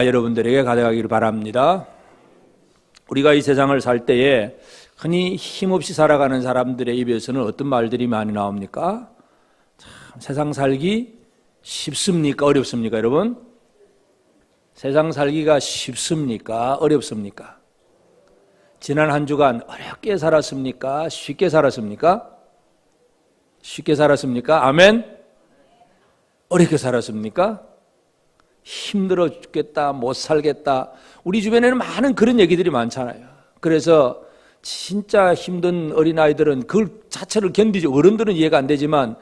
여러분들에게 가져가기를 바랍니다. 우리가 이 세상을 살 때에 흔히 힘없이 살아가는 사람들의 입에서는 어떤 말들이 많이 나옵니까? 참, 세상 살기 쉽습니까? 어렵습니까, 여러분? 세상 살기가 쉽습니까? 어렵습니까? 지난 한 주간 어렵게 살았습니까? 쉽게 살았습니까? 쉽게 살았습니까? 아멘? 어렵게 살았습니까? 힘들어 죽겠다, 못 살겠다. 우리 주변에는 많은 그런 얘기들이 많잖아요. 그래서 진짜 힘든 어린아이들은 그 자체를 견디죠. 어른들은 이해가 안 되지만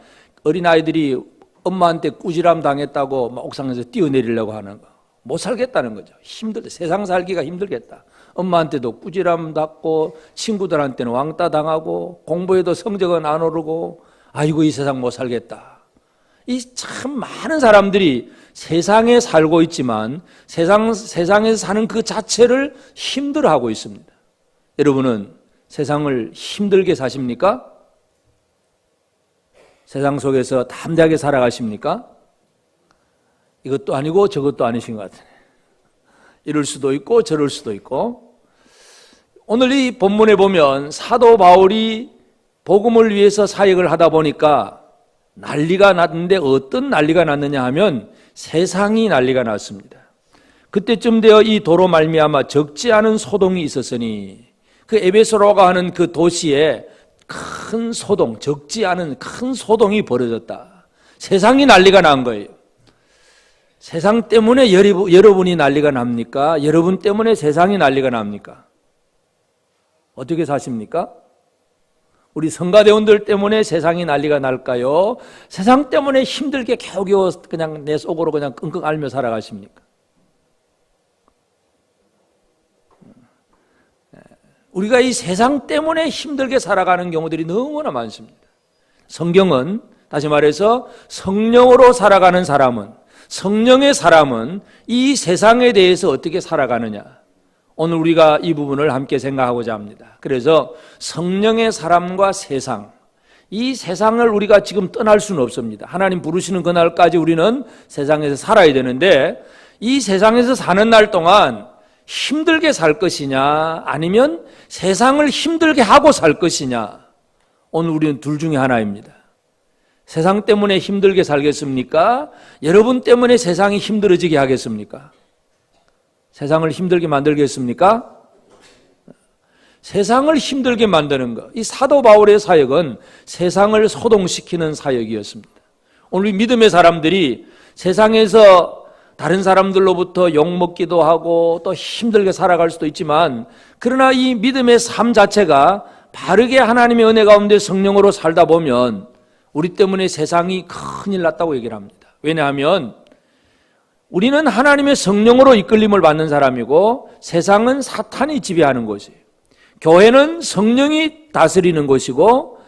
어린아이들이 엄마한테 꾸지람 당했다고 막 옥상에서 뛰어내리려고 하는 거. 못 살겠다는 거죠. 힘들다. 세상 살기가 힘들겠다. 엄마한테도 꾸지람 받고 친구들한테는 왕따 당하고 공부에도 성적은 안 오르고 아이고 이 세상 못 살겠다. 이 참 많은 사람들이 세상에 살고 있지만 세상에서 사는 그 자체를 힘들어하고 있습니다. 여러분은 세상을 힘들게 사십니까? 세상 속에서 담대하게 살아가십니까? 이것도 아니고 저것도 아니신 것 같아요. 이럴 수도 있고 저럴 수도 있고. 오늘 이 본문에 보면 사도 바울이 복음을 위해서 사역을 하다 보니까 난리가 났는데 어떤 난리가 났느냐 하면 세상이 난리가 났습니다. 그때쯤 되어 이 도로 말미암아 적지 않은 소동이 있었으니 그 에베소라고 하는 그 도시에 큰 소동, 적지 않은 큰 소동이 벌어졌다. 세상이 난리가 난 거예요. 세상 때문에 여러분이 난리가 납니까? 여러분 때문에 세상이 난리가 납니까? 어떻게 사십니까? 우리 성가대원들 때문에 세상이 난리가 날까요? 세상 때문에 힘들게 겨우겨우 그냥 내 속으로 그냥 끙끙 앓며 살아가십니까? 우리가 이 세상 때문에 힘들게 살아가는 경우들이 너무나 많습니다. 성경은 다시 말해서 성령으로 살아가는 사람은, 성령의 사람은 이 세상에 대해서 어떻게 살아가느냐, 오늘 우리가 이 부분을 함께 생각하고자 합니다. 그래서 성령의 사람과 세상, 이 세상을 우리가 지금 떠날 수는 없습니다. 하나님 부르시는 그날까지 우리는 세상에서 살아야 되는데 이 세상에서 사는 날 동안 힘들게 살 것이냐 아니면 세상을 힘들게 하고 살 것이냐, 오늘 우리는 둘 중에 하나입니다. 세상 때문에 힘들게 살겠습니까? 여러분 때문에 세상이 힘들어지게 하겠습니까? 세상을 힘들게 만들겠습니까? 세상을 힘들게 만드는 것. 이 사도 바울의 사역은 세상을 소동시키는 사역이었습니다. 오늘 믿음의 사람들이 세상에서 다른 사람들로부터 욕먹기도 하고 또 힘들게 살아갈 수도 있지만, 그러나 이 믿음의 삶 자체가 바르게 하나님의 은혜 가운데 성령으로 살다 보면 우리 때문에 세상이 큰일 났다고 얘기를 합니다. 왜냐하면 우리는 하나님의 성령으로 이끌림을 받는 사람이고 세상은 사탄이 지배하는 것이에요. 교회는 성령이 다스리는 것이고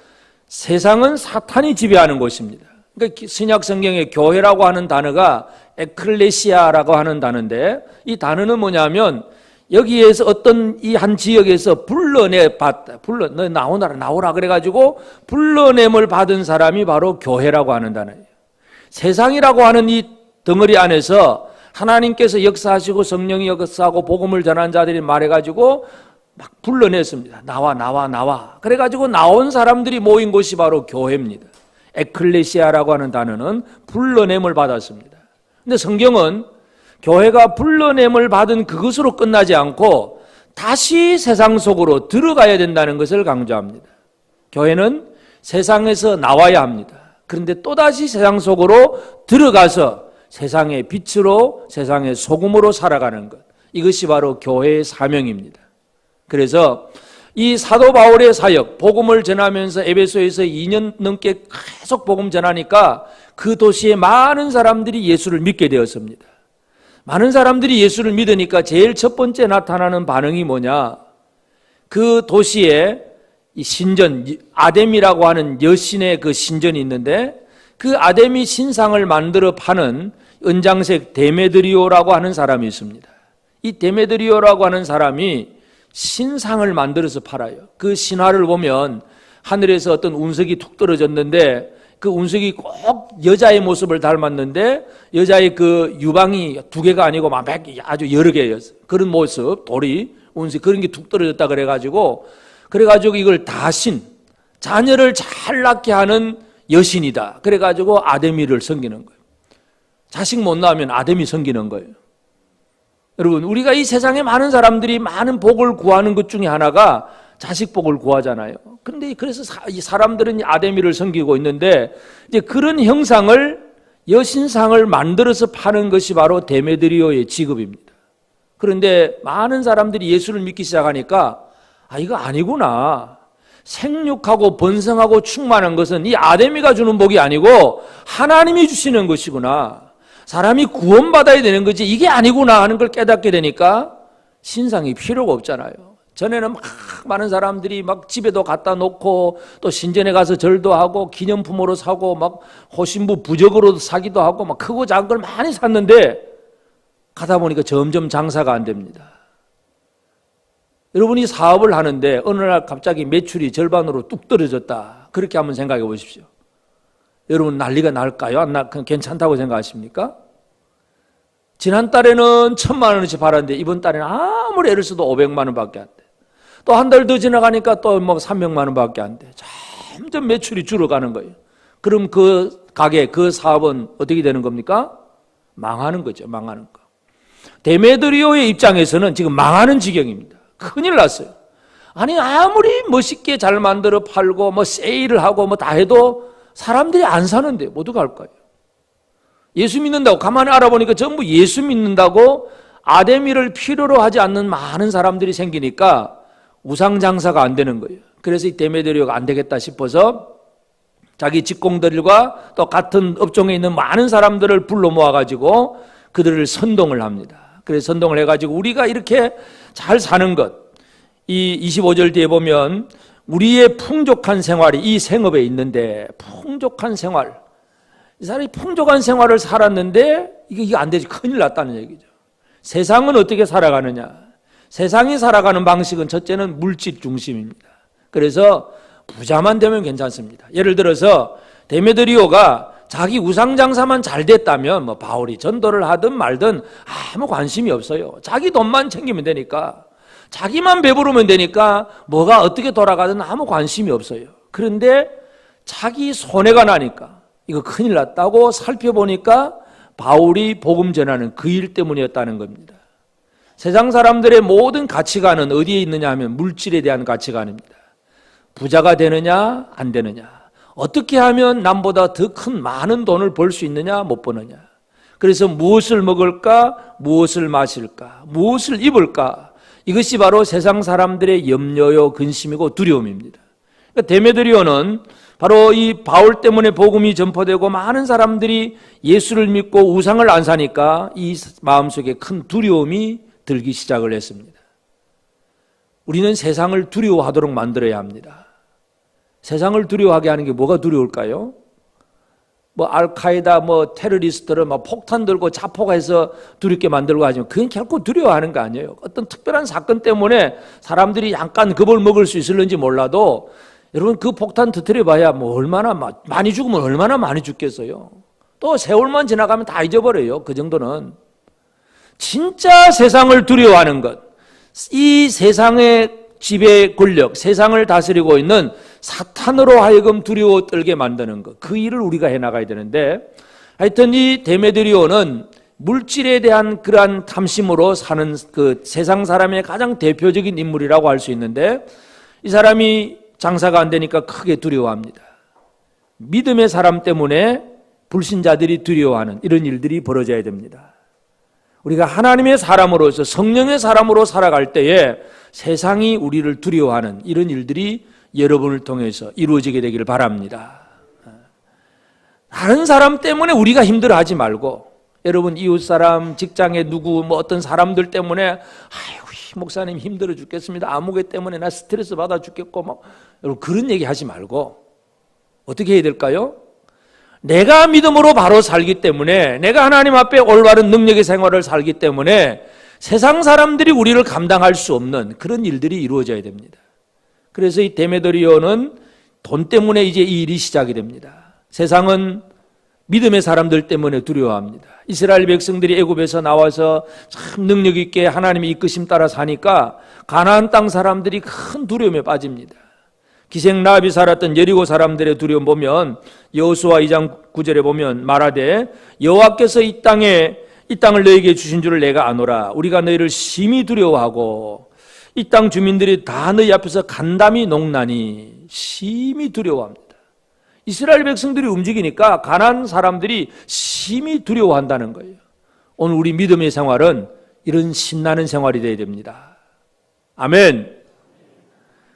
세상은 사탄이 지배하는 것입니다. 그러니까 신약 성경에 교회라고 하는 단어가 에클레시아라고 하는 단어인데, 이 단어는 뭐냐면 여기에서 어떤 이 한 지역에서 너 나오라 그래가지고 불러냄을 받은 사람이 바로 교회라고 하는 단어예요. 세상이라고 하는 이 덩어리 안에서 하나님께서 역사하시고 성령이 역사하고 복음을 전한 자들이 말해가지고 막 불러냈습니다. 나와. 그래가지고 나온 사람들이 모인 곳이 바로 교회입니다. 에클레시아라고 하는 단어는 불러냄을 받았습니다. 근데 성경은 교회가 불러냄을 받은 그것으로 끝나지 않고 다시 세상 속으로 들어가야 된다는 것을 강조합니다. 교회는 세상에서 나와야 합니다. 그런데 또다시 세상 속으로 들어가서 세상의 빛으로, 세상의 소금으로 살아가는 것, 이것이 바로 교회의 사명입니다. 그래서 이 사도 바울의 사역, 복음을 전하면서 에베소에서 2년 넘게 계속 복음 전하니까 그 도시에 많은 사람들이 예수를 믿게 되었습니다. 많은 사람들이 예수를 믿으니까 제일 첫 번째 나타나는 반응이 뭐냐, 그 도시에 이 신전, 아데미라고 하는 여신의 그 신전이 있는데 그 아데미 신상을 만들어 파는 은장색 데메드리오라고 하는 사람이 있습니다. 이 데메드리오라고 하는 사람이 신상을 만들어서 팔아요. 그 신화를 보면 하늘에서 어떤 운석이 툭 떨어졌는데 그 운석이 꼭 여자의 모습을 닮았는데 여자의 그 유방이 2개가 아니고 막 아주 여러 개였어요. 그런 모습, 돌이, 운석 그런 게 툭 떨어졌다 그래가지고 이걸 다신, 자녀를 잘 낳게 하는 여신이다. 그래가지고 아데미를 섬기는 거예요. 자식 못 낳으면 아데미 섬기는 거예요. 여러분, 우리가 이 세상에 많은 사람들이 많은 복을 구하는 것 중에 하나가 자식 복을 구하잖아요. 그런데 그래서 이 사람들은 아데미를 섬기고 있는데 이제 그런 형상을 여신상을 만들어서 파는 것이 바로 데메드리오의 직업입니다. 그런데 많은 사람들이 예수를 믿기 시작하니까 이거 아니구나. 생육하고 번성하고 충만한 것은 이 아데미가 주는 복이 아니고 하나님이 주시는 것이구나. 사람이 구원받아야 되는 거지 이게 아니구나 하는 걸 깨닫게 되니까 신상이 필요가 없잖아요. 전에는 막 많은 사람들이 막 집에도 갖다 놓고 또 신전에 가서 절도 하고 기념품으로 사고 막 호신부 부적으로도 사기도 하고 막 크고 작은 걸 많이 샀는데 가다 보니까 점점 장사가 안 됩니다. 여러분이 사업을 하는데 어느 날 갑자기 매출이 절반으로 뚝 떨어졌다. 그렇게 한번 생각해 보십시오. 여러분 난리가 날까요? 안 나? 괜찮다고 생각하십니까? 지난달에는 1,000만 원어치 팔았는데 이번 달에는 아무리 애를 써도 500만 원밖에 안 돼. 또 한 달 더 지나가니까 또 뭐 300만 원밖에 안 돼. 점점 매출이 줄어가는 거예요. 그럼 그 가게, 그 사업은 어떻게 되는 겁니까? 망하는 거죠. 망하는 거. 데메드리오의 입장에서는 지금 망하는 지경입니다. 큰일 났어요. 아니 아무리 멋있게 잘 만들어 팔고 뭐 세일을 하고 뭐 다 해도 사람들이 안 사는데 어떻게 할까요? 예수 믿는다고 가만히 알아보니까 전부 예수 믿는다고 아데미를 필요로 하지 않는 많은 사람들이 생기니까 우상장사가 안 되는 거예요. 그래서 이 데메드리오가 안 되겠다 싶어서 자기 직공들과 또 같은 업종에 있는 많은 사람들을 불러 모아가지고 그들을 선동을 합니다. 그래서 선동을 해가지고 우리가 이렇게 잘 사는 것, 이 25절 뒤에 보면 우리의 풍족한 생활이 이 생업에 있는데 풍족한 생활, 이 사람이 풍족한 생활을 살았는데 이게 안 되지. 큰일 났다는 얘기죠. 세상은 어떻게 살아가느냐? 세상이 살아가는 방식은 첫째는 물질 중심입니다. 그래서 부자만 되면 괜찮습니다. 예를 들어서 데메드리오가 자기 우상장사만 잘 됐다면 뭐 바울이 전도를 하든 말든 아무 관심이 없어요. 자기 돈만 챙기면 되니까, 자기만 배부르면 되니까 뭐가 어떻게 돌아가든 아무 관심이 없어요. 그런데 자기 손해가 나니까 이거 큰일 났다고 살펴보니까 바울이 복음 전하는 그 일 때문이었다는 겁니다. 세상 사람들의 모든 가치관은 어디에 있느냐 하면 물질에 대한 가치관입니다. 부자가 되느냐 안 되느냐, 어떻게 하면 남보다 더 큰 많은 돈을 벌 수 있느냐 못 버느냐, 그래서 무엇을 먹을까, 무엇을 마실까, 무엇을 입을까, 이것이 바로 세상 사람들의 염려요 근심이고 두려움입니다. 그러니까 데메드리오는 바로 이 바울 때문에 복음이 전파되고 많은 사람들이 예수를 믿고 우상을 안 사니까 이 마음속에 큰 두려움이 들기 시작을 했습니다. 우리는 세상을 두려워하도록 만들어야 합니다. 세상을 두려워하게 하는 게 뭐가 두려울까요? 뭐 알카에다 뭐 테러리스트를 막 폭탄 들고 자폭해서 두렵게 만들고 하지만 그건 결코 두려워하는 거 아니에요. 어떤 특별한 사건 때문에 사람들이 약간 겁을 먹을 수 있을는지 몰라도 여러분 그 폭탄 터뜨려 봐야 뭐 얼마나 많이 죽으면 얼마나 많이 죽겠어요. 또 세월만 지나가면 다 잊어버려요. 그 정도는. 진짜 세상을 두려워하는 것, 이 세상의 지배 권력, 세상을 다스리고 있는 사탄으로 하여금 두려워 떨게 만드는 것, 그 일을 우리가 해나가야 되는데, 하여튼 이 데메드리오는 물질에 대한 그러한 탐심으로 사는 그 세상 사람의 가장 대표적인 인물이라고 할 수 있는데, 이 사람이 장사가 안 되니까 크게 두려워합니다. 믿음의 사람 때문에 불신자들이 두려워하는 이런 일들이 벌어져야 됩니다. 우리가 하나님의 사람으로서 성령의 사람으로 살아갈 때에 세상이 우리를 두려워하는 이런 일들이 여러분을 통해서 이루어지게 되기를 바랍니다. 다른 사람 때문에 우리가 힘들어하지 말고, 여러분 이웃사람, 직장에 누구 뭐 어떤 사람들 때문에 아이고 목사님 힘들어 죽겠습니다, 아무개 때문에 나 스트레스 받아 죽겠고 뭐, 여러분 그런 얘기 하지 말고 어떻게 해야 될까요? 내가 믿음으로 바로 살기 때문에, 내가 하나님 앞에 올바른 능력의 생활을 살기 때문에 세상 사람들이 우리를 감당할 수 없는 그런 일들이 이루어져야 됩니다. 그래서 이 데메드리오는 돈 때문에 이제 이 일이 시작이 됩니다. 세상은 믿음의 사람들 때문에 두려워합니다. 이스라엘 백성들이 애굽에서 나와서 참 능력 있게 하나님의 이끄심 따라 사니까 가나안 땅 사람들이 큰 두려움에 빠집니다. 기생 라합이 살았던 여리고 사람들의 두려움 보면 여호수아 2장 9절에 보면 말하되 여호와께서 이 땅을 너에게 주신 줄을 내가 아노라. 우리가 너희를 심히 두려워하고 이 땅 주민들이 다 너희 앞에서 간담이 농나니 심히 두려워합니다. 이스라엘 백성들이 움직이니까 가나안 사람들이 심히 두려워한다는 거예요. 오늘 우리 믿음의 생활은 이런 신나는 생활이 되어야 됩니다. 아멘.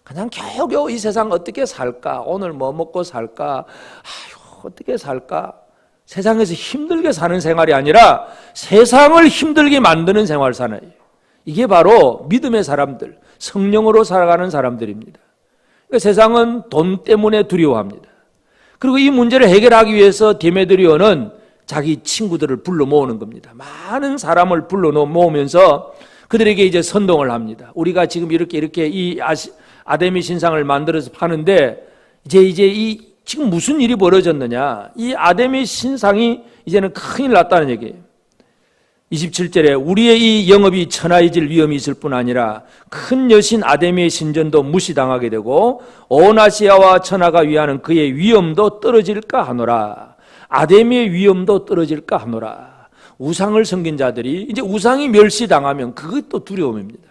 그냥 겨우겨우 이 세상 어떻게 살까? 오늘 뭐 먹고 살까? 어떻게 살까? 세상에서 힘들게 사는 생활이 아니라 세상을 힘들게 만드는 생활 사나요. 이게 바로 믿음의 사람들, 성령으로 살아가는 사람들입니다. 그러니까 세상은 돈 때문에 두려워합니다. 그리고 이 문제를 해결하기 위해서 데메드리오는 자기 친구들을 불러 모으는 겁니다. 많은 사람을 불러 모으면서 그들에게 이제 선동을 합니다. 우리가 지금 이렇게 이 아데미 신상을 만들어서 파는데 이제 지금 무슨 일이 벌어졌느냐? 이 아데미 신상이 이제는 큰일 났다는 얘기예요. 27절에 우리의 이 영업이 천하해질 위험이 있을 뿐 아니라 큰 여신 아데미의 신전도 무시당하게 되고 온 아시아와 천하가 위하는 그의 위엄도 떨어질까 하노라. 아데미의 위엄도 떨어질까 하노라. 우상을 섬긴 자들이 이제 우상이 멸시당하면 그것도 두려움입니다.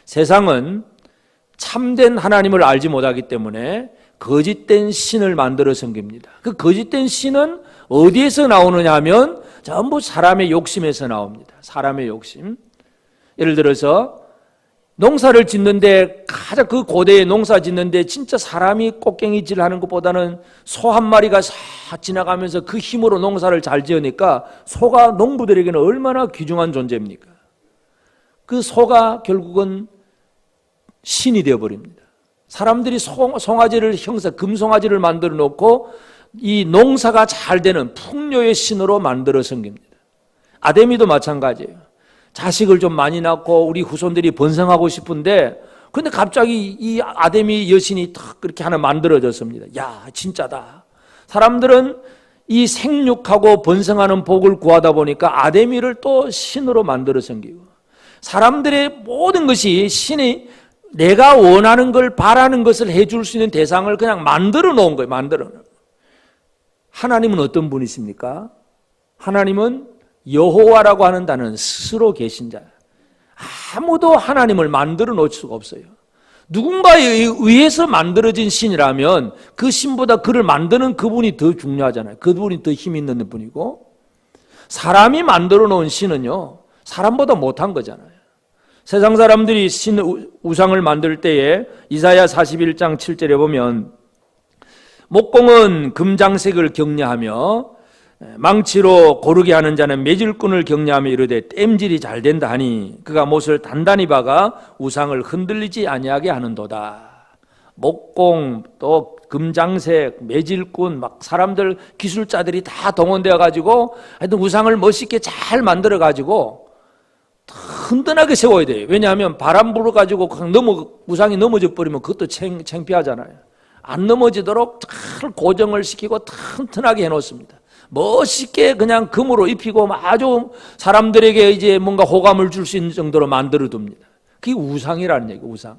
세상은 참된 하나님을 알지 못하기 때문에 거짓된 신을 만들어 섬깁니다. 그 거짓된 신은 어디에서 나오느냐 하면 전부 사람의 욕심에서 나옵니다. 사람의 욕심. 예를 들어서 농사를 짓는데 가장 그 고대에 농사 짓는데 진짜 사람이 꽃갱이질 하는 것보다는 소 한 마리가 싹 지나가면서 그 힘으로 농사를 잘 지으니까 소가 농부들에게는 얼마나 귀중한 존재입니까? 그 소가 결국은 신이 되어버립니다. 사람들이 송아지를 금송아지를 만들어 놓고 이 농사가 잘 되는 풍요의 신으로 만들어 섬깁니다. 아데미도 마찬가지예요. 자식을 좀 많이 낳고 우리 후손들이 번성하고 싶은데 근데 갑자기 이 아데미 여신이 탁 그렇게 하나 만들어졌습니다. 야, 진짜다. 사람들은 이 생육하고 번성하는 복을 구하다 보니까 아데미를 또 신으로 만들어 섬기고 사람들의 모든 것이 신이 내가 원하는 걸 바라는 것을 해줄 수 있는 대상을 그냥 만들어 놓은 거예요. 만들어 놓은. 하나님은 어떤 분이십니까? 하나님은 여호와라고 하는 단어는 스스로 계신 자예요. 아무도 하나님을 만들어 놓을 수가 없어요. 누군가에 의해서 만들어진 신이라면 그 신보다 그를 만드는 그분이 더 중요하잖아요. 그분이 더 힘 있는 분이고 사람이 만들어 놓은 신은요 사람보다 못한 거잖아요. 세상 사람들이 우상을 만들 때에 이사야 41장 7절에 보면 목공은 금장색을 격려하며 망치로 고르게 하는 자는 매질꾼을 격려하며 이르되 땜질이 잘 된다 하니 그가 못을 단단히 박아 우상을 흔들리지 아니하게 하는도다. 목공 또 금장색 매질꾼 막 사람들 기술자들이 다 동원되어 가지고 하여튼 우상을 멋있게 잘 만들어 가지고 든든하게 세워야 돼요. 왜냐하면 바람 불어가지고 우상이 넘어져 버리면 그것도 창피하잖아요. 안 넘어지도록 잘 고정을 시키고 튼튼하게 해놓습니다. 멋있게 그냥 금으로 입히고 아주 사람들에게 이제 뭔가 호감을 줄 수 있는 정도로 만들어 둡니다. 그게 우상이라는 얘기예요. 우상.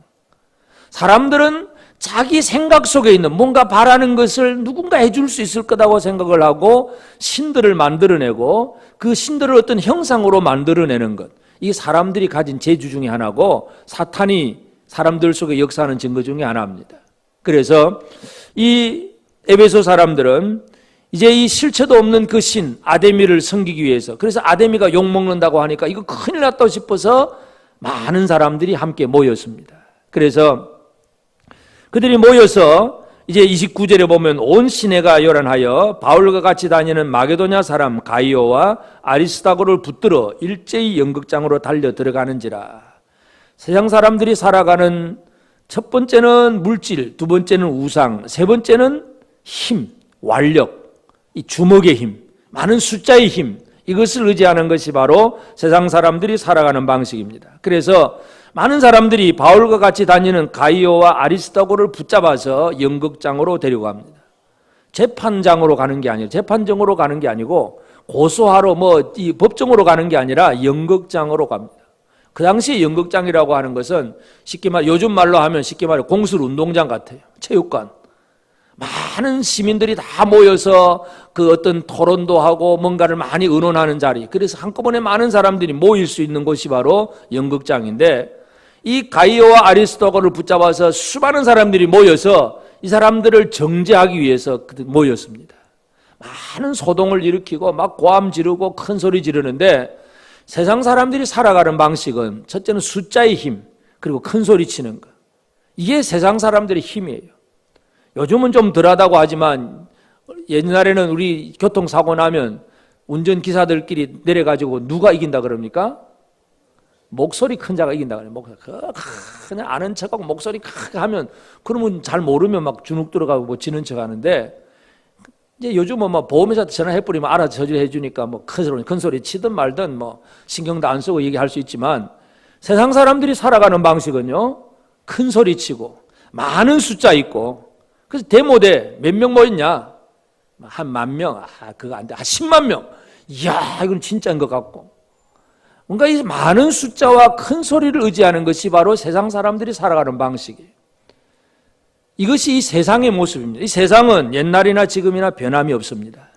사람들은 자기 생각 속에 있는 뭔가 바라는 것을 누군가 해줄 수 있을 거라고 생각을 하고 신들을 만들어내고 그 신들을 어떤 형상으로 만들어내는 것. 이 사람들이 가진 재주 중에 하나고 사탄이 사람들 속에 역사하는 증거 중에 하나입니다. 그래서 이 에베소 사람들은 이제 이 실체도 없는 그 신 아데미를 섬기기 위해서 그래서 아데미가 욕먹는다고 하니까 이거 큰일 났다 싶어서 많은 사람들이 함께 모였습니다. 그래서 그들이 모여서 이제 29절에 보면 온 시내가 요란하여 바울과 같이 다니는 마게도냐 사람 가이오와 아리스다고를 붙들어 일제히 연극장으로 달려 들어가는지라. 세상 사람들이 살아가는 첫 번째는 물질, 두 번째는 우상, 세 번째는 힘, 완력, 이 주먹의 힘, 많은 숫자의 힘, 이것을 의지하는 것이 바로 세상 사람들이 살아가는 방식입니다. 그래서 많은 사람들이 바울과 같이 다니는 가이오와 아리스다고를 붙잡아서 연극장으로 데려갑니다. 재판장으로 가는 게 아니라 재판정으로 가는 게 아니고 고소하러 이 법정으로 가는 게 아니라 연극장으로 갑니다. 그 당시에 연극장이라고 하는 것은 쉽게 말 요즘 말로 하면 쉽게 말해 공술 운동장 같아요. 체육관. 많은 시민들이 다 모여서 그 어떤 토론도 하고 뭔가를 많이 의논하는 자리. 그래서 한꺼번에 많은 사람들이 모일 수 있는 곳이 바로 연극장인데 이 가이오와 아리스토거를 붙잡아서 수많은 사람들이 모여서 이 사람들을 정죄하기 위해서 모였습니다. 많은 소동을 일으키고 막 고함 지르고 큰 소리 지르는데 세상 사람들이 살아가는 방식은 첫째는 숫자의 힘 그리고 큰 소리 치는 것. 이게 세상 사람들의 힘이에요. 요즘은 좀 덜하다고 하지만 옛날에는 우리 교통사고 나면 운전기사들끼리 내려가지고 누가 이긴다 그럽니까? 목소리 큰 자가 이긴다 그래요. 그냥 아는 척하고 목소리 크게 하면 그러면 잘 모르면 막 주눅 들어가고 지는 척 하는데 이제 요즘은 보험회사한테 전화해버리면 알아서 저지해 주니까 큰 소리 치든 말든 신경도 안 쓰고 얘기할 수 있지만 세상 사람들이 살아가는 방식은요 큰 소리 치고 많은 숫자 있고 그래서 데모대 몇 명 모였냐? 한 10,000명. 그거 안 돼. 10만 명. 이야, 이건 진짜인 것 같고. 뭔가 이 많은 숫자와 큰 소리를 의지하는 것이 바로 세상 사람들이 살아가는 방식이에요. 이것이 이 세상의 모습입니다. 이 세상은 옛날이나 지금이나 변함이 없습니다.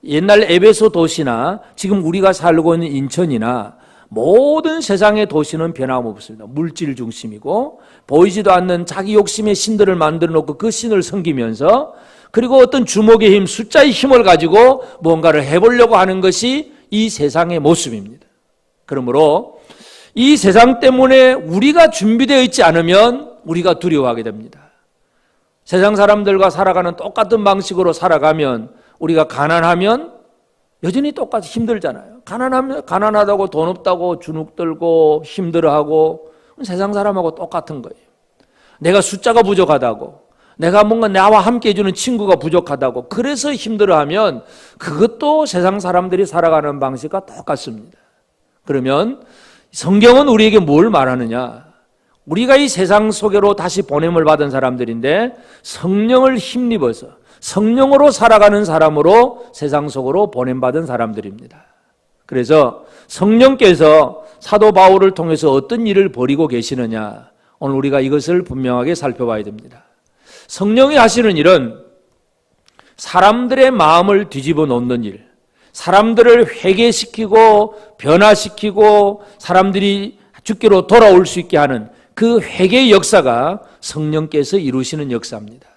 옛날 에베소 도시나 지금 우리가 살고 있는 인천이나 모든 세상의 도시는 변함없습니다. 물질 중심이고 보이지도 않는 자기 욕심의 신들을 만들어 놓고 그 신을 섬기면서 그리고 어떤 주먹의 힘, 숫자의 힘을 가지고 뭔가를 해보려고 하는 것이 이 세상의 모습입니다. 그러므로 이 세상 때문에 우리가 준비되어 있지 않으면 우리가 두려워하게 됩니다. 세상 사람들과 살아가는 똑같은 방식으로 살아가면 우리가 가난하면 여전히 똑같이 힘들잖아요. 가난하다고 돈 없다고 주눅 들고 힘들어하고 세상 사람하고 똑같은 거예요. 내가 숫자가 부족하다고 내가 뭔가 나와 함께 해주는 친구가 부족하다고 그래서 힘들어하면 그것도 세상 사람들이 살아가는 방식과 똑같습니다. 그러면 성경은 우리에게 뭘 말하느냐? 우리가 이 세상 속으로 다시 보냄을 받은 사람들인데 성령을 힘입어서 성령으로 살아가는 사람으로 세상 속으로 보냄받은 사람들입니다. 그래서 성령께서 사도 바울을 통해서 어떤 일을 벌이고 계시느냐? 오늘 우리가 이것을 분명하게 살펴봐야 됩니다. 성령이 하시는 일은 사람들의 마음을 뒤집어 놓는 일, 사람들을 회개시키고 변화시키고 사람들이 주께로 돌아올 수 있게 하는 그 회개의 역사가 성령께서 이루시는 역사입니다.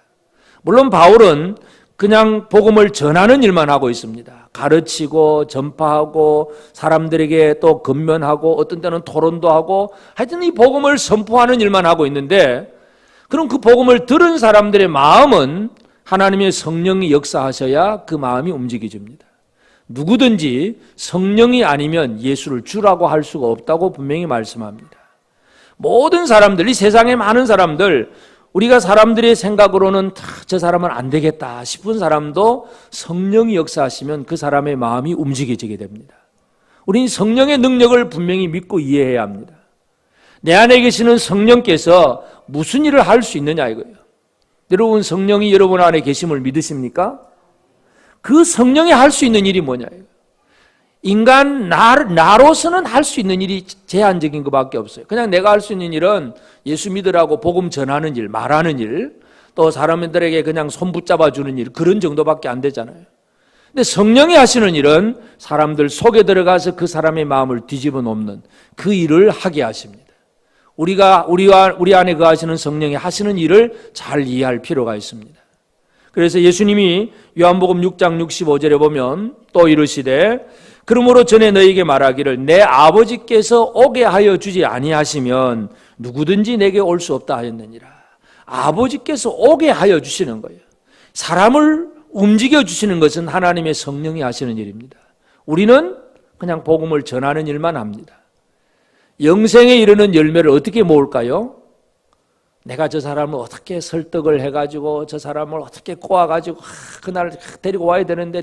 물론 바울은 그냥 복음을 전하는 일만 하고 있습니다. 가르치고 전파하고 사람들에게 또 건면하고 어떤 때는 토론도 하고 하여튼 이 복음을 선포하는 일만 하고 있는데 그럼 그 복음을 들은 사람들의 마음은 하나님의 성령이 역사하셔야 그 마음이 움직여집니다. 누구든지 성령이 아니면 예수를 주라고 할 수가 없다고 분명히 말씀합니다. 모든 사람들, 이 세상에 많은 사람들, 우리가 사람들의 생각으로는 저 사람은 안 되겠다 싶은 사람도 성령이 역사하시면 그 사람의 마음이 움직여지게 됩니다. 우리는 성령의 능력을 분명히 믿고 이해해야 합니다. 내 안에 계시는 성령께서 무슨 일을 할 수 있느냐 이거예요. 여러분 성령이 여러분 안에 계심을 믿으십니까? 그 성령이 할 수 있는 일이 뭐냐 이거예요. 인간 나로서는 할 수 있는 일이 제한적인 것밖에 없어요. 그냥 내가 할 수 있는 일은 예수 믿으라고 복음 전하는 일, 말하는 일, 또 사람들에게 그냥 손 붙잡아 주는 일, 그런 정도밖에 안 되잖아요. 근데 성령이 하시는 일은 사람들 속에 들어가서 그 사람의 마음을 뒤집어 놓는 그 일을 하게 하십니다. 우리 안에 거하시는 성령이 하시는 일을 잘 이해할 필요가 있습니다. 그래서 예수님이 요한복음 6장 65절에 보면 또 이르시되 그러므로 전에 너희에게 말하기를 내 아버지께서 오게 하여 주지 아니하시면 누구든지 내게 올 수 없다 하였느니라. 아버지께서 오게 하여 주시는 거예요. 사람을 움직여 주시는 것은 하나님의 성령이 하시는 일입니다. 우리는 그냥 복음을 전하는 일만 합니다. 영생에 이르는 열매를 어떻게 모을까요? 내가 저 사람을 어떻게 설득을 해가지고 저 사람을 어떻게 꼬아가지고 그날 데리고 와야 되는데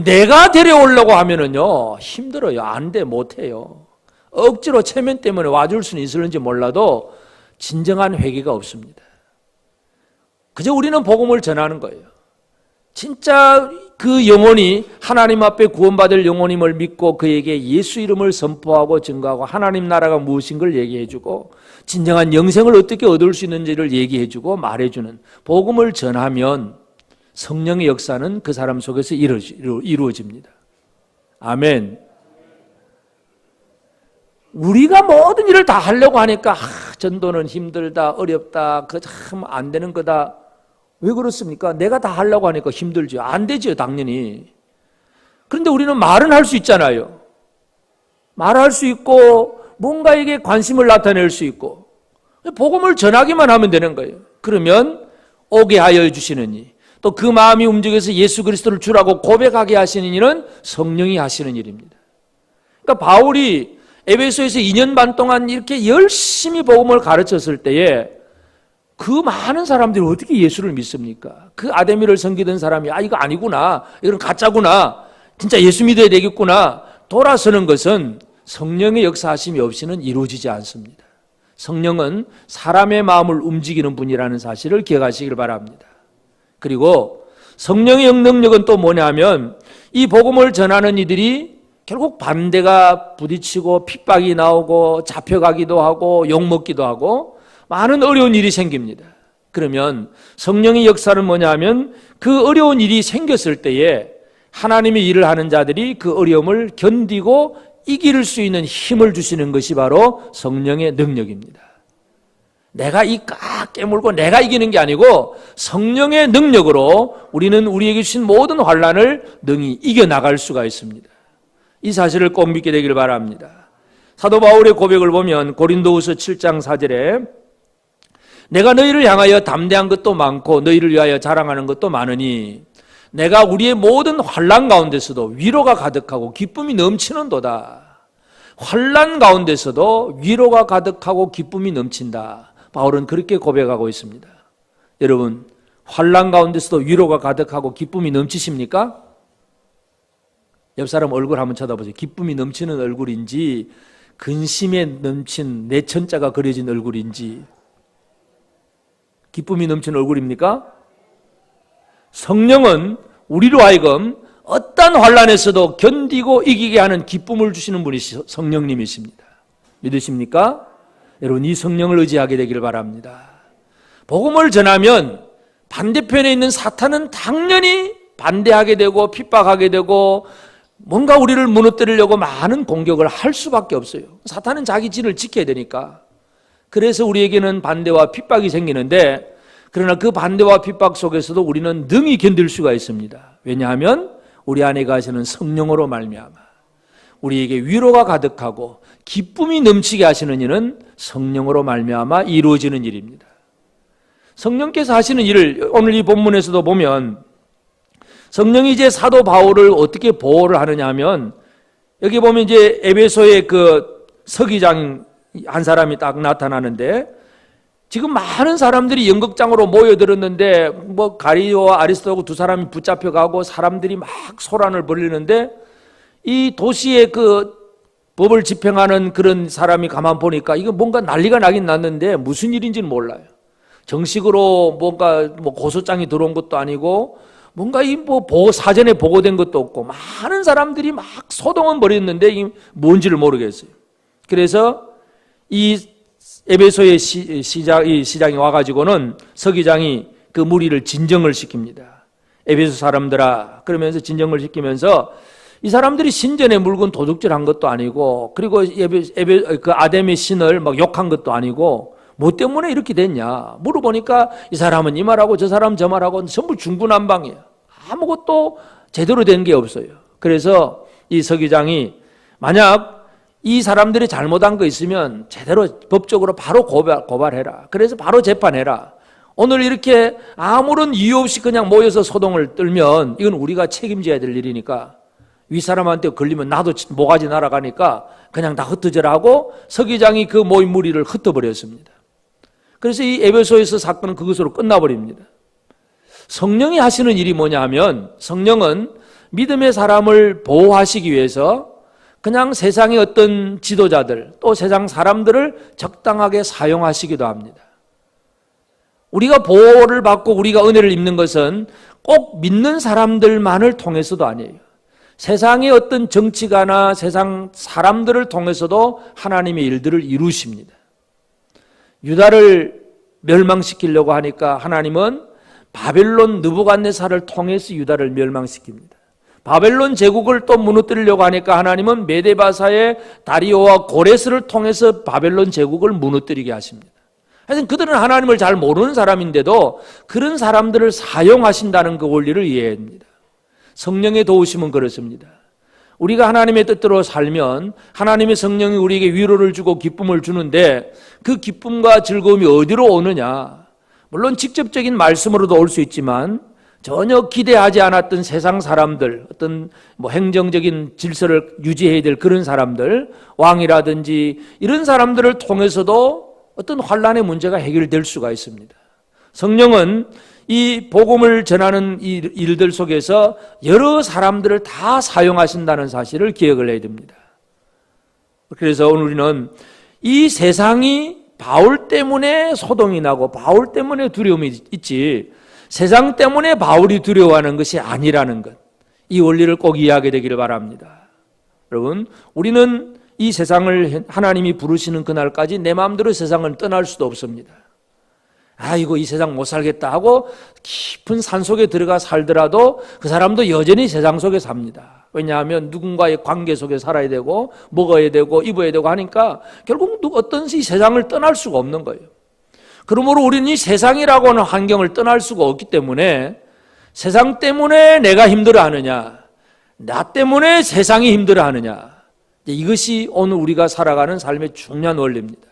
내가 데려오려고 하면은요 힘들어요. 안 돼, 못해요. 억지로 체면 때문에 와줄 수는 있을는지 몰라도 진정한 회개가 없습니다. 그저 우리는 복음을 전하는 거예요. 진짜 그 영혼이 하나님 앞에 구원받을 영혼임을 믿고 그에게 예수 이름을 선포하고 증거하고 하나님 나라가 무엇인 걸 얘기해주고 진정한 영생을 어떻게 얻을 수 있는지를 얘기해주고 말해주는 복음을 전하면 성령의 역사는 그 사람 속에서 이루어집니다. 아멘. 우리가 모든 일을 다 하려고 하니까 전도는 힘들다, 어렵다, 그 참 안 되는 거다. 왜 그렇습니까? 내가 다 하려고 하니까 힘들죠. 안 되죠, 당연히. 그런데 우리는 말은 할 수 있잖아요. 말할 수 있고 뭔가에게 관심을 나타낼 수 있고 복음을 전하기만 하면 되는 거예요. 그러면 오게 하여 주시느니 또 그 마음이 움직여서 예수 그리스도를 주라고 고백하게 하시는 일은 성령이 하시는 일입니다. 그러니까 바울이 에베소에서 2년 반 동안 이렇게 열심히 복음을 가르쳤을 때에 그 많은 사람들이 어떻게 예수를 믿습니까? 그 아데미를 섬기던 사람이 이거 아니구나, 이건 가짜구나, 진짜 예수 믿어야 되겠구나 돌아서는 것은 성령의 역사하심이 없이는 이루어지지 않습니다. 성령은 사람의 마음을 움직이는 분이라는 사실을 기억하시길 바랍니다. 그리고 성령의 능력은 또 뭐냐면 이 복음을 전하는 이들이 결국 반대가 부딪히고 핍박이 나오고 잡혀가기도 하고 욕먹기도 하고 많은 어려운 일이 생깁니다. 그러면 성령의 역사는 뭐냐면 그 어려운 일이 생겼을 때에 하나님의 일을 하는 자들이 그 어려움을 견디고 이길 수 있는 힘을 주시는 것이 바로 성령의 능력입니다. 내가 깨물고 내가 이기는 게 아니고 성령의 능력으로 우리는 우리에게 주신 모든 환난을 능히 이겨나갈 수가 있습니다. 이 사실을 꼭 믿게 되기를 바랍니다. 사도 바울의 고백을 보면 고린도후서 7장 4절에 내가 너희를 향하여 담대한 것도 많고 너희를 위하여 자랑하는 것도 많으니 내가 우리의 모든 환난 가운데서도 위로가 가득하고 기쁨이 넘치는도다. 환난 가운데서도 위로가 가득하고 기쁨이 넘친다. 바울은 그렇게 고백하고 있습니다. 여러분, 환난 가운데서도 위로가 가득하고 기쁨이 넘치십니까? 옆 사람 얼굴 한번 쳐다보세요. 기쁨이 넘치는 얼굴인지 근심에 넘친 내천자가 그려진 얼굴인지 기쁨이 넘치는 얼굴입니까? 성령은 우리로 하여금 어떤 환난에서도 견디고 이기게 하는 기쁨을 주시는 분이 성령님이십니다. 믿으십니까? 여러분, 이 성령을 의지하게 되기를 바랍니다. 복음을 전하면 반대편에 있는 사탄은 당연히 반대하게 되고 핍박하게 되고 뭔가 우리를 무너뜨리려고 많은 공격을 할 수밖에 없어요. 사탄은 자기 진을 지켜야 되니까. 그래서 우리에게는 반대와 핍박이 생기는데 그러나 그 반대와 핍박 속에서도 우리는 능히 견딜 수가 있습니다. 왜냐하면 우리 안에 가시는 성령으로 말미암아 우리에게 위로가 가득하고 기쁨이 넘치게 하시는 일은 성령으로 말미암아 이루어지는 일입니다. 성령께서 하시는 일을 오늘 이 본문에서도 보면 성령이 이제 사도 바울을 어떻게 보호를 하느냐 하면 여기 보면 이제 에베소의 그 서기장 한 사람이 딱 나타나는데 지금 많은 사람들이 연극장으로 모여들었는데 뭐 가리오와 아리스토하고 두 사람이 붙잡혀가고 사람들이 막 소란을 벌이는데 이 도시의 그 법을 집행하는 그런 사람이 가만 보니까 이거 뭔가 난리가 나긴 났는데 무슨 일인지는 몰라요. 정식으로 뭔가 뭐 고소장이 들어온 것도 아니고 뭔가 이 뭐 사전에 보고된 것도 없고 많은 사람들이 막 소동은 벌였는데 이 뭔지를 모르겠어요. 그래서 이 에베소의 시장이 와가지고는 서기장이 그 무리를 진정을 시킵니다. 에베소 사람들아 그러면서 진정을 시키면서 이 사람들이 신전에 물건 도둑질한 것도 아니고 그리고 그 아담의 신을 막 욕한 것도 아니고 뭐 때문에 이렇게 됐냐 물어보니까 이 사람은 이 말하고 저 사람은 저 말하고 전부 중구난방이에요. 아무것도 제대로 된 게 없어요. 그래서 이 서기장이 만약 이 사람들이 잘못한 거 있으면 제대로 법적으로 바로 고발해라. 그래서 바로 재판해라. 오늘 이렇게 아무런 이유 없이 그냥 모여서 소동을 떨면 이건 우리가 책임져야 될 일이니까 윗사람한테 걸리면 나도 모가지 날아가니까 그냥 다 흩어져라 하고 서기장이 그 모인 무리를 흩어버렸습니다. 그래서 이 에베소에서 사건은 그것으로 끝나버립니다. 성령이 하시는 일이 뭐냐 하면 성령은 믿음의 사람을 보호하시기 위해서 그냥 세상의 어떤 지도자들 또 세상 사람들을 적당하게 사용하시기도 합니다. 우리가 보호를 받고 우리가 은혜를 입는 것은 꼭 믿는 사람들만을 통해서도 아니에요. 세상의 어떤 정치가나 세상 사람들을 통해서도 하나님의 일들을 이루십니다. 유다를 멸망시키려고 하니까 하나님은 바벨론 느부갓네살을 통해서 유다를 멸망시킵니다. 바벨론 제국을 또 무너뜨리려고 하니까 하나님은 메데바사의 다리오와 고레스를 통해서 바벨론 제국을 무너뜨리게 하십니다. 하여튼 그들은 하나님을 잘 모르는 사람인데도 그런 사람들을 사용하신다는 그 원리를 이해해야 합니다. 성령의 도우심은 그렇습니다. 우리가 하나님의 뜻대로 살면 하나님의 성령이 우리에게 위로를 주고 기쁨을 주는데 그 기쁨과 즐거움이 어디로 오느냐? 물론 직접적인 말씀으로도 올 수 있지만 전혀 기대하지 않았던 세상 사람들, 어떤 행정적인 질서를 유지해야 될 그런 사람들, 왕이라든지 이런 사람들을 통해서도 어떤 환난의 문제가 해결될 수가 있습니다. 성령은 이 복음을 전하는 이 일들 속에서 여러 사람들을 다 사용하신다는 사실을 기억을 해야 됩니다. 그래서 오늘 우리는 이 세상이 바울 때문에 소동이 나고 바울 때문에 두려움이 있지 세상 때문에 바울이 두려워하는 것이 아니라는 것, 이 원리를 꼭 이해하게 되기를 바랍니다. 여러분, 우리는 이 세상을 하나님이 부르시는 그날까지 내 마음대로 세상을 떠날 수도 없습니다. 아이고 이 세상 못 살겠다 하고 깊은 산속에 들어가 살더라도 그 사람도 여전히 세상 속에 삽니다. 왜냐하면 누군가의 관계 속에 살아야 되고 먹어야 되고 입어야 되고 하니까 결국 어떤 이 세상을 떠날 수가 없는 거예요. 그러므로 우리는 이 세상이라고 하는 환경을 떠날 수가 없기 때문에 세상 때문에 내가 힘들어하느냐, 나 때문에 세상이 힘들어하느냐, 이것이 오늘 우리가 살아가는 삶의 중요한 원리입니다.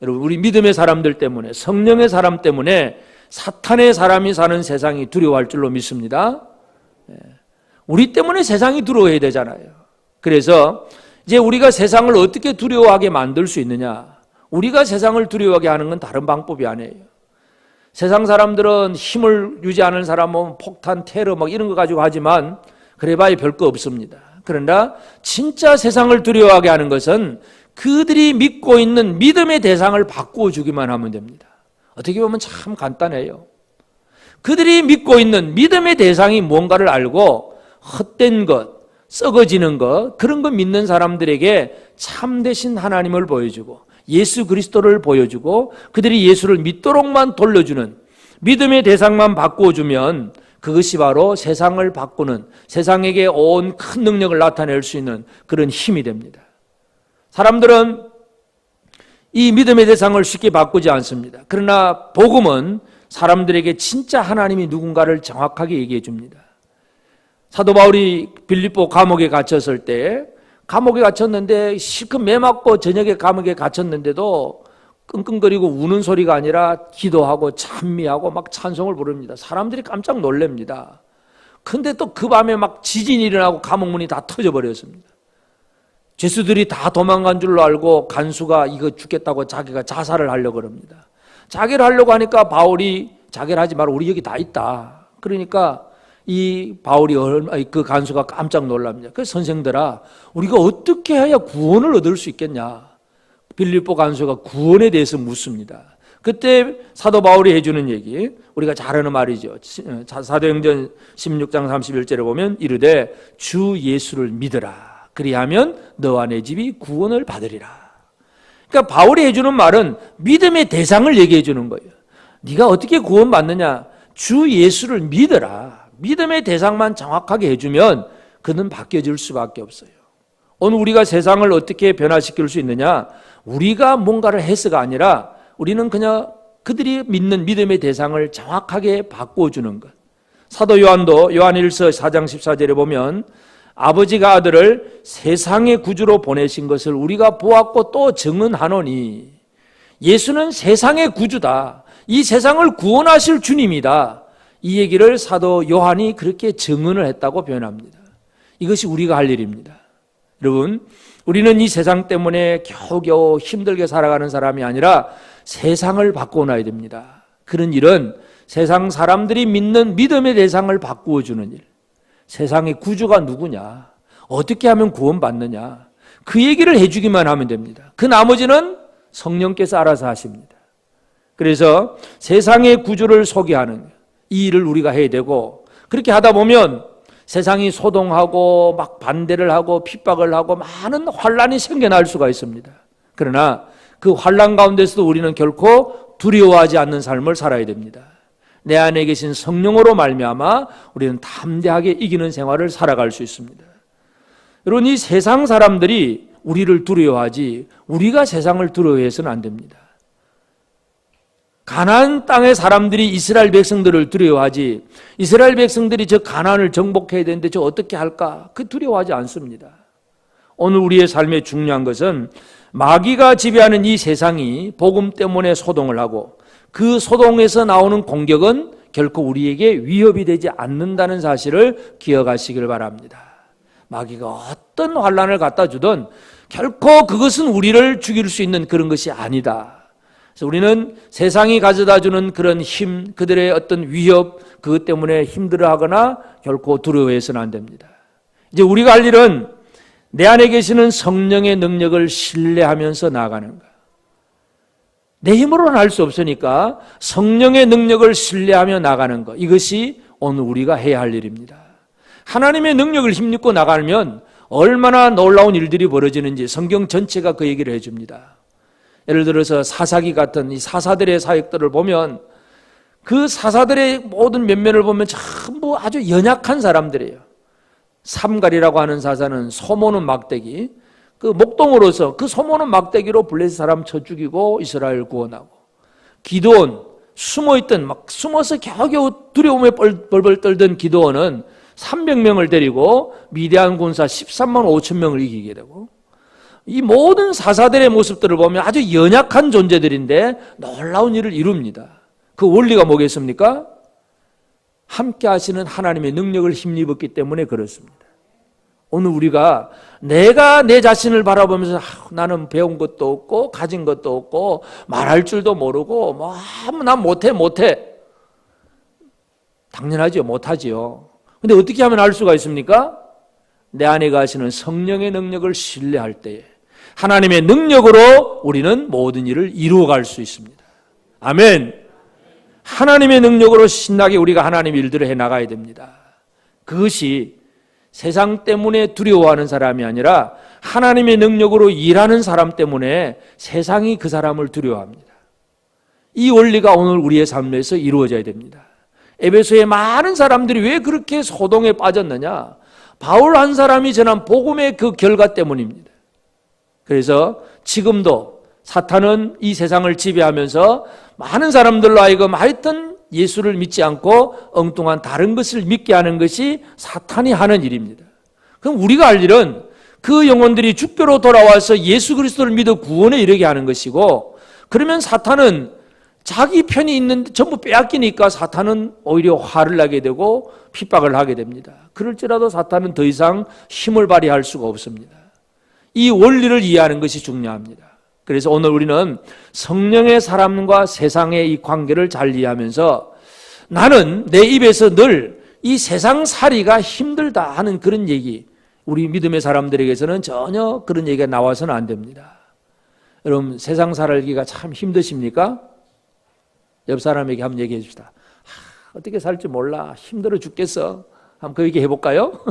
여러분, 우리 믿음의 사람들 때문에, 성령의 사람 때문에 사탄의 사람이 사는 세상이 두려워할 줄로 믿습니다. 우리 때문에 세상이 두려워해야 되잖아요. 그래서 이제 우리가 세상을 어떻게 두려워하게 만들 수 있느냐, 우리가 세상을 두려워하게 하는 건 다른 방법이 아니에요. 세상 사람들은 힘을 유지하는 사람은 폭탄, 테러 막 이런 거 가지고 하지만 그래봐야 별거 없습니다. 그러나 진짜 세상을 두려워하게 하는 것은 그들이 믿고 있는 믿음의 대상을 바꾸어 주기만 하면 됩니다. 어떻게 보면 참 간단해요. 그들이 믿고 있는 믿음의 대상이 뭔가를 알고 헛된 것, 썩어지는 것, 그런 거 믿는 사람들에게 참되신 하나님을 보여주고 예수 그리스도를 보여주고 그들이 예수를 믿도록만 돌려주는 믿음의 대상만 바꾸어주면 그것이 바로 세상을 바꾸는, 세상에게 온 큰 능력을 나타낼 수 있는 그런 힘이 됩니다. 사람들은 이 믿음의 대상을 쉽게 바꾸지 않습니다. 그러나 복음은 사람들에게 진짜 하나님이 누군가를 정확하게 얘기해 줍니다. 사도 바울이 빌립보 감옥에 갇혔을 때, 감옥에 갇혔는데 실컷 매 맞고 저녁에 감옥에 갇혔는데도 끙끙거리고 우는 소리가 아니라 기도하고 찬미하고 막 찬송을 부릅니다. 사람들이 깜짝 놀랍니다. 근데 또 그 밤에 막 지진이 일어나고 감옥 문이 다 터져버렸습니다. 죄수들이 다 도망간 줄로 알고 간수가 이거 죽겠다고 자기가 자살을 하려고 합니다. 자결을 하려고 하니까 바울이 자결 하지 말고 우리 여기 다 있다. 그러니까 이 바울이 그 간수가 깜짝 놀랍니다. 그래서 선생들아, 우리가 어떻게 해야 구원을 얻을 수 있겠냐? 빌립보 간수가 구원에 대해서 묻습니다. 그때 사도 바울이 해주는 얘기, 우리가 잘 아는 말이죠. 사도행전 16장 31절에 보면 이르되 주 예수를 믿으라. 그리하면 너와 내 집이 구원을 받으리라. 그러니까 바울이 해주는 말은 믿음의 대상을 얘기해 주는 거예요. 네가 어떻게 구원받느냐? 주 예수를 믿어라. 믿음의 대상만 정확하게 해주면 그는 바뀌어질 수밖에 없어요. 오늘 우리가 세상을 어떻게 변화시킬 수 있느냐? 우리가 뭔가를 해서가 아니라 우리는 그냥 그들이 믿는 믿음의 대상을 정확하게 바꿔주는 것. 사도 요한도 요한일서 4장 14절에 보면 아버지가 아들을 세상의 구주로 보내신 것을 우리가 보았고 또 증언하노니 예수는 세상의 구주다. 이 세상을 구원하실 주님이다. 이 얘기를 사도 요한이 그렇게 증언을 했다고 표현합니다. 이것이 우리가 할 일입니다. 여러분, 우리는 이 세상 때문에 겨우겨우 힘들게 살아가는 사람이 아니라 세상을 바꿔놔야 됩니다. 그런 일은 세상 사람들이 믿는 믿음의 대상을 바꾸어주는 일. 세상의 구주가 누구냐? 어떻게 하면 구원받느냐? 그 얘기를 해주기만 하면 됩니다. 그 나머지는 성령께서 알아서 하십니다. 그래서 세상의 구조를 소개하는 이 일을 우리가 해야 되고, 그렇게 하다 보면 세상이 소동하고 막 반대를 하고 핍박을 하고 많은 환란이 생겨날 수가 있습니다. 그러나 그 환란 가운데서도 우리는 결코 두려워하지 않는 삶을 살아야 됩니다. 내 안에 계신 성령으로 말미암아 우리는 담대하게 이기는 생활을 살아갈 수 있습니다. 여러분, 이 세상 사람들이 우리를 두려워하지 우리가 세상을 두려워해서는 안 됩니다. 가나안 땅의 사람들이 이스라엘 백성들을 두려워하지 이스라엘 백성들이 저 가나안을 정복해야 되는데 저 어떻게 할까? 그 두려워하지 않습니다. 오늘 우리의 삶에 중요한 것은 마귀가 지배하는 이 세상이 복음 때문에 소동을 하고 그 소동에서 나오는 공격은 결코 우리에게 위협이 되지 않는다는 사실을 기억하시길 바랍니다. 마귀가 어떤 환란을 갖다 주든 결코 그것은 우리를 죽일 수 있는 그런 것이 아니다. 그래서 우리는 세상이 가져다 주는 그런 힘, 그들의 어떤 위협, 그것 때문에 힘들어하거나 결코 두려워해서는 안 됩니다. 이제 우리가 할 일은 내 안에 계시는 성령의 능력을 신뢰하면서 나아가는 것. 내 힘으로는 할 수 없으니까 성령의 능력을 신뢰하며 나가는 것, 이것이 오늘 우리가 해야 할 일입니다. 하나님의 능력을 힘입고 나가면 얼마나 놀라운 일들이 벌어지는지 성경 전체가 그 얘기를 해줍니다. 예를 들어서 사사기 같은 이 사사들의 사역들을 보면 그 사사들의 모든 면면을 보면 전부 아주 연약한 사람들이에요. 삼갈이라고 하는 사사는 소모는 막대기, 그 목동으로서 그 소모는 막대기로 블레셋 사람 쳐 죽이고 이스라엘 구원하고, 기드온 숨어있던 막 숨어서 겨우겨우 두려움에 벌벌 떨던 기드온은 300명을 데리고 미디안 군사 13만 5천 명을 이기게 되고, 이 모든 사사들의 모습들을 보면 아주 연약한 존재들인데 놀라운 일을 이룹니다. 그 원리가 뭐겠습니까? 함께 하시는 하나님의 능력을 힘입었기 때문에 그렇습니다. 오늘 우리가 내가 내 자신을 바라보면서 나는 배운 것도 없고 가진 것도 없고 말할 줄도 모르고 난 못해. 당연하죠. 못하지요. 근데 어떻게 하면 할 수가 있습니까? 내 안에 가시는 성령의 능력을 신뢰할 때에 하나님의 능력으로 우리는 모든 일을 이루어갈 수 있습니다. 아멘. 하나님의 능력으로 신나게 우리가 하나님의 일들을 해나가야 됩니다. 그것이 세상 때문에 두려워하는 사람이 아니라 하나님의 능력으로 일하는 사람 때문에 세상이 그 사람을 두려워합니다. 이 원리가 오늘 우리의 삶에서 이루어져야 됩니다. 에베소의 많은 사람들이 왜 그렇게 소동에 빠졌느냐? 바울 한 사람이 전한 복음의 그 결과 때문입니다. 그래서 지금도 사탄은 이 세상을 지배하면서 많은 사람들로 하여금 하여튼 예수를 믿지 않고 엉뚱한 다른 것을 믿게 하는 것이 사탄이 하는 일입니다. 그럼 우리가 할 일은 그 영혼들이 주께로 돌아와서 예수 그리스도를 믿어 구원에 이르게 하는 것이고, 그러면 사탄은 자기 편이 있는데 전부 빼앗기니까 사탄은 오히려 화를 나게 되고 핍박을 하게 됩니다. 그럴지라도 사탄은 더 이상 힘을 발휘할 수가 없습니다. 이 원리를 이해하는 것이 중요합니다. 그래서 오늘 우리는 성령의 사람과 세상의 이 관계를 잘 이해하면서 나는 내 입에서 늘 이 세상 살이가 힘들다 하는 그런 얘기, 우리 믿음의 사람들에게서는 전혀 그런 얘기가 나와서는 안 됩니다. 여러분, 세상 살기가 참 힘드십니까? 옆 사람에게 한번 얘기해 줍시다. 어떻게 살지 몰라, 힘들어 죽겠어. 한번 그 얘기 해볼까요?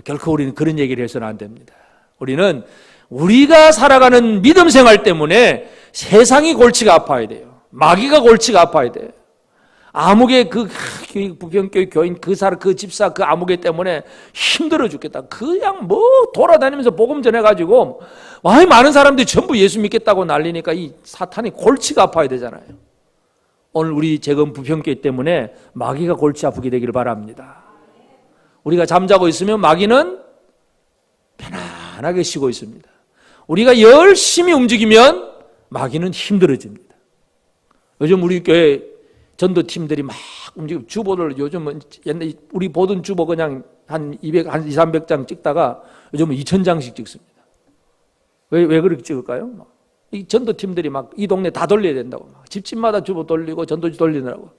결코 우리는 그런 얘기를 해서는 안 됩니다. 우리는 우리가 살아가는 믿음 생활 때문에 세상이 골치가 아파야 돼요. 마귀가 골치가 아파야 돼요. 아무개 그 부평교회 교인 그 집사 그 아무개 때문에 힘들어 죽겠다. 그냥 돌아다니면서 복음 전해가지고 많은 사람들이 전부 예수 믿겠다고 난리니까 이 사탄이 골치가 아파야 되잖아요. 오늘 우리 재건 부평교회 때문에 마귀가 골치 아프게 되기를 바랍니다. 우리가 잠자고 있으면 마귀는 편안하게 쉬고 있습니다. 우리가 열심히 움직이면 마귀는 힘들어집니다. 요즘 우리 교회 전도팀들이 막 움직이고, 주보를 요즘은 옛날 우리 보던 주보 그냥 한 200-300장 찍다가 요즘은 2000장씩 찍습니다. 왜 그렇게 찍을까요? 이 전도팀들이 막 이 동네 다 돌려야 된다고. 집집마다 주보 돌리고 전도지 돌리느라고.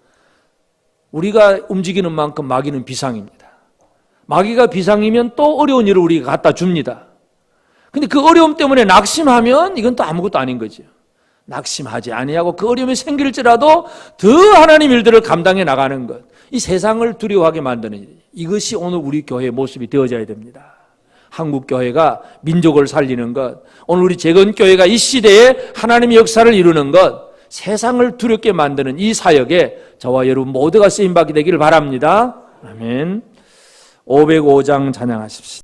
우리가 움직이는 만큼 마귀는 비상입니다. 마귀가 비상이면 또 어려운 일을 우리가 갖다 줍니다. 근데 그 어려움 때문에 낙심하면 이건 또 아무것도 아닌 거죠. 낙심하지 아니하고 그 어려움이 생길지라도 더 하나님 일들을 감당해 나가는 것, 이 세상을 두려워하게 만드는 일, 이것이 오늘 우리 교회의 모습이 되어져야 됩니다. 한국 교회가 민족을 살리는 것, 오늘 우리 재건교회가 이 시대에 하나님의 역사를 이루는 것, 세상을 두렵게 만드는 이 사역에 저와 여러분 모두가 쓰임받게 되기를 바랍니다. 아멘. 505장 찬양하십시오.